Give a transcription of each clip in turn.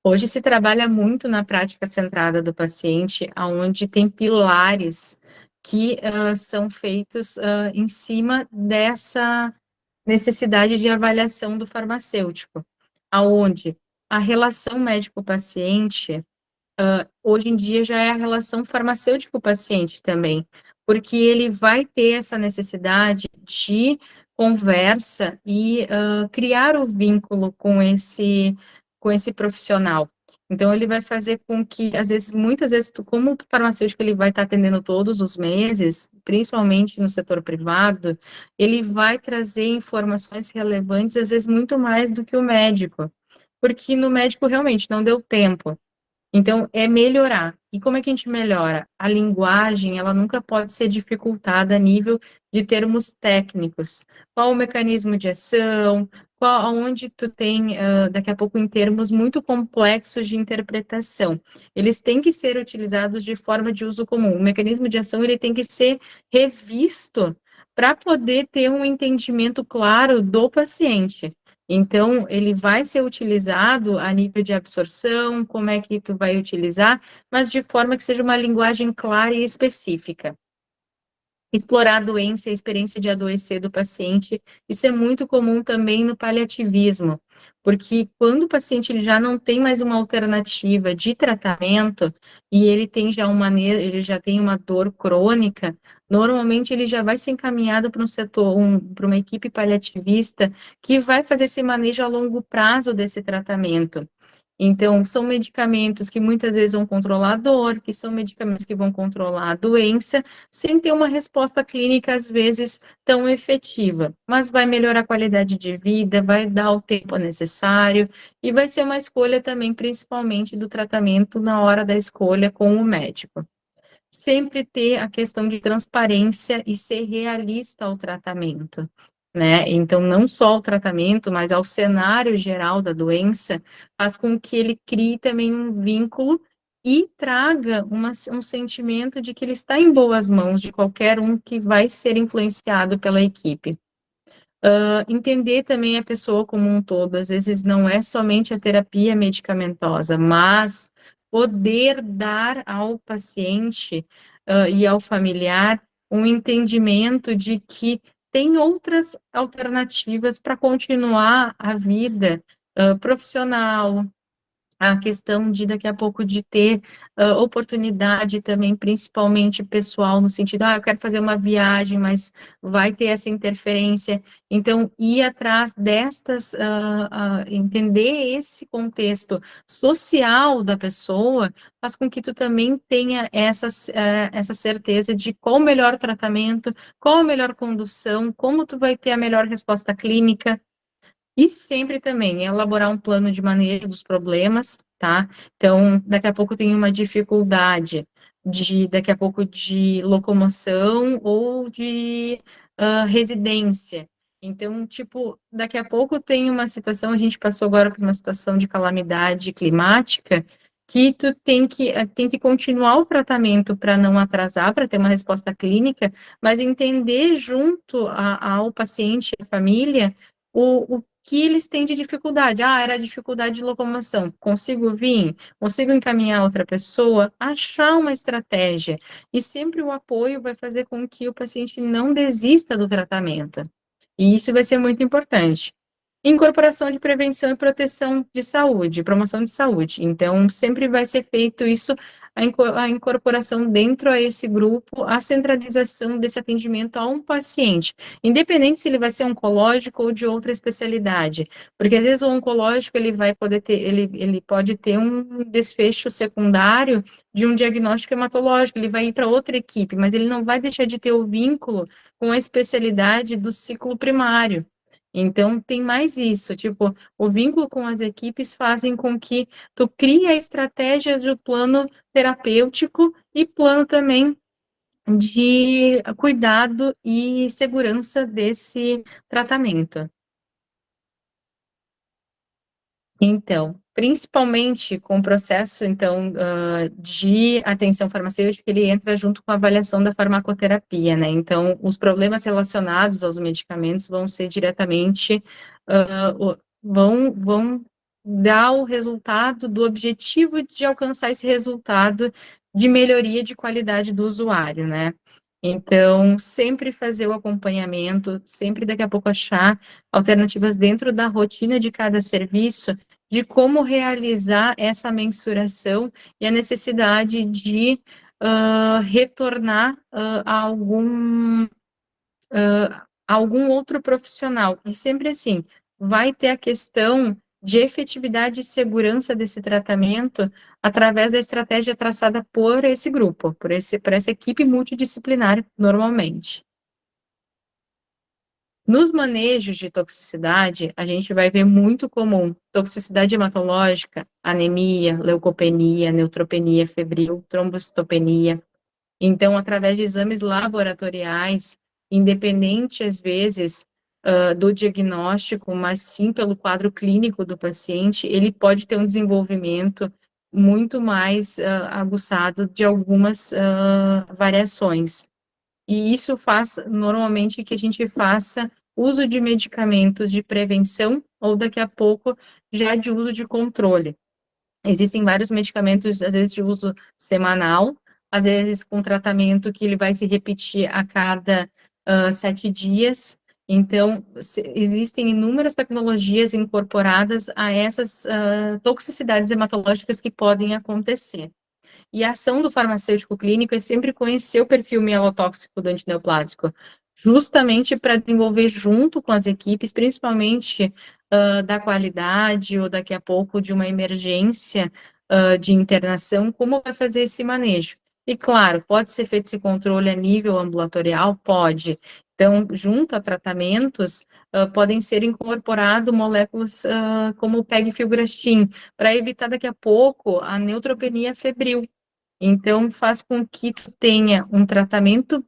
Hoje se trabalha muito na prática centrada do paciente, aonde tem pilares que, são feitos, em cima dessa necessidade de avaliação do farmacêutico, aonde a relação médico-paciente, hoje em dia já é a relação farmacêutico-paciente também, porque ele vai ter essa necessidade de conversa e, criar o vínculo com esse profissional. Então ele vai fazer com que, às vezes, muitas vezes, como o farmacêutico ele vai estar atendendo todos os meses, principalmente no setor privado, ele vai trazer informações relevantes, às vezes, muito mais do que o médico, porque no médico realmente não deu tempo. Então, é melhorar. E como é que a gente melhora? A linguagem, ela nunca pode ser dificultada a nível de termos técnicos. Qual o mecanismo de ação? Onde tu tem, daqui a pouco, em termos muito complexos de interpretação. Eles têm que ser utilizados de forma de uso comum. O mecanismo de ação, ele tem que ser revisto para poder ter um entendimento claro do paciente. Então, ele vai ser utilizado a nível de absorção, como é que tu vai utilizar, mas de forma que seja uma linguagem clara e específica. Explorar a doença e a experiência de adoecer do paciente, isso é muito comum também no paliativismo, porque quando o paciente ele já não tem mais uma alternativa de tratamento, e ele tem já ele já tem uma dor crônica, normalmente ele já vai ser encaminhado para um setor, para uma equipe paliativista, que vai fazer esse manejo a longo prazo desse tratamento. Então, são medicamentos que muitas vezes vão controlar a dor, que são medicamentos que vão controlar a doença, sem ter uma resposta clínica, às vezes, tão efetiva. Mas vai melhorar a qualidade de vida, vai dar o tempo necessário, e vai ser uma escolha também, principalmente, do tratamento na hora da escolha com o médico. Sempre ter a questão de transparência e ser realista ao tratamento, né? Então, não só o tratamento, mas ao cenário geral da doença, faz com que ele crie também um vínculo e traga um sentimento de que ele está em boas mãos de qualquer um que vai ser influenciado pela equipe. Entender também a pessoa como um todo, às vezes não é somente a terapia medicamentosa, mas poder dar ao paciente, e ao familiar um entendimento de que tem outras alternativas para continuar a vida, profissional, a questão de daqui a pouco de ter, oportunidade também, principalmente pessoal, no sentido: "Ah, eu quero fazer uma viagem, mas vai ter essa interferência". Então, ir atrás destas, entender esse contexto social da pessoa, faz com que tu também tenha essa certeza de qual o melhor tratamento, qual a melhor condução, como tu vai ter a melhor resposta clínica. E sempre também elaborar um plano de manejo dos problemas, tá? Então, daqui a pouco tem uma dificuldade daqui a pouco, de locomoção ou de, residência. Então, tipo, daqui a pouco tem uma situação, a gente passou agora por uma situação de calamidade climática, que tu tem que continuar o tratamento para não atrasar, para ter uma resposta clínica, mas entender junto ao paciente e à família, o que eles têm de dificuldade. Ah, era dificuldade de locomoção. Consigo vir? Consigo encaminhar outra pessoa? Achar uma estratégia. E sempre o apoio vai fazer com que o paciente não desista do tratamento. E isso vai ser muito importante. Incorporação de prevenção e proteção de saúde, promoção de saúde. Então, sempre vai ser feito isso, a incorporação dentro a esse grupo, a centralização desse atendimento a um paciente, independente se ele vai ser oncológico ou de outra especialidade, porque às vezes o oncológico ele vai poder ter, ele pode ter um desfecho secundário de um diagnóstico hematológico, ele vai ir para outra equipe, mas ele não vai deixar de ter o vínculo com a especialidade do ciclo primário. Então, tem mais isso, tipo, o vínculo com as equipes fazem com que tu crie a estratégia do plano terapêutico e plano também de cuidado e segurança desse tratamento. Então, principalmente com o processo, então, de atenção farmacêutica, ele entra junto com a avaliação da farmacoterapia, né? Então, os problemas relacionados aos medicamentos vão ser diretamente, vão dar o resultado do objetivo de alcançar esse resultado de melhoria de qualidade do usuário, né? Então, sempre fazer o acompanhamento, sempre daqui a pouco achar alternativas dentro da rotina de cada serviço, de como realizar essa mensuração e a necessidade de retornar algum outro profissional. E sempre assim, vai ter a questão de efetividade e segurança desse tratamento através da estratégia traçada por esse grupo, por essa equipe multidisciplinar, normalmente. Nos manejos de toxicidade, a gente vai ver muito comum toxicidade hematológica, anemia, leucopenia, neutropenia febril, trombocitopenia. Então, através de exames laboratoriais, independente, às vezes, do diagnóstico, mas sim pelo quadro clínico do paciente, ele pode ter um desenvolvimento muito mais aguçado de algumas variações. E isso faz, normalmente, que a gente faça uso de medicamentos de prevenção ou, daqui a pouco, já de uso de controle. Existem vários medicamentos, às vezes, de uso semanal, às vezes com tratamento que ele vai se repetir a cada 7 dias. Então, existem inúmeras tecnologias incorporadas a essas toxicidades hematológicas que podem acontecer. E a ação do farmacêutico clínico é sempre conhecer o perfil mielotóxico do antineoplásico, justamente para desenvolver junto com as equipes, principalmente da qualidade ou daqui a pouco de uma emergência de internação, como vai fazer esse manejo. E claro, pode ser feito esse controle a nível ambulatorial? Pode. Então, junto a tratamentos, podem ser incorporadas moléculas como o pegfilgrastim, para evitar daqui a pouco a neutropenia febril. Então, faz com que tu tenha um tratamento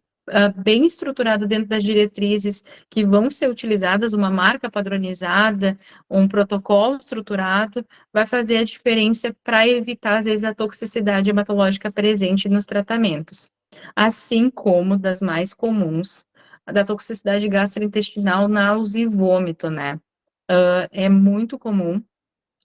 bem estruturado dentro das diretrizes que vão ser utilizadas, uma marca padronizada, um protocolo estruturado, vai fazer a diferença para evitar, às vezes, a toxicidade hematológica presente nos tratamentos. Assim como das mais comuns, a da toxicidade gastrointestinal, náusea e vômito, né? É muito comum.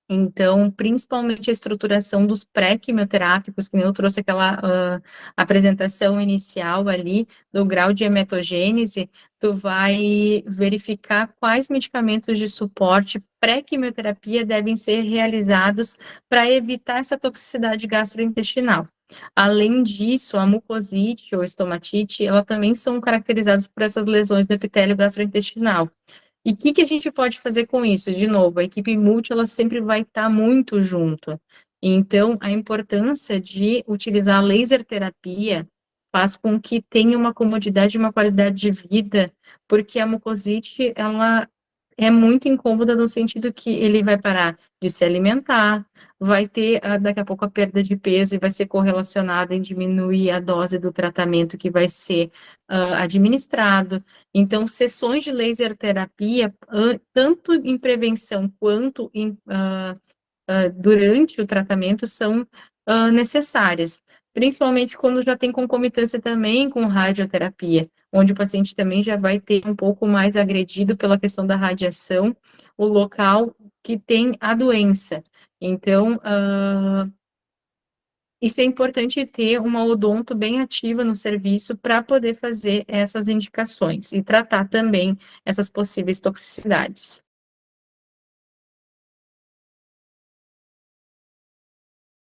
Então, principalmente a estruturação dos pré-quimioterápicos, que nem eu trouxe aquela apresentação inicial ali, do grau de hematogênese, tu vai verificar quais medicamentos de suporte pré-quimioterapia devem ser realizados para evitar essa toxicidade gastrointestinal. Além disso, a mucosite ou estomatite, ela também são caracterizadas por essas lesões do epitélio gastrointestinal. E o que a gente pode fazer com isso? De novo, a equipe multi, ela sempre vai estar muito junto. Então, a importância de utilizar a laser terapia faz com que tenha uma comodidade e uma qualidade de vida, porque a mucosite, ela é muito incômoda no sentido que ele vai parar de se alimentar, vai ter daqui a pouco a perda de peso e vai ser correlacionada em diminuir a dose do tratamento que vai ser administrado. Então, sessões de laser terapia, tanto em prevenção quanto durante o tratamento, são necessárias, principalmente quando já tem concomitância também com radioterapia, onde o paciente também já vai ter um pouco mais agredido pela questão da radiação, o local que tem a doença. Então, isso é importante ter uma odonto bem ativa no serviço para poder fazer essas indicações e tratar também essas possíveis toxicidades.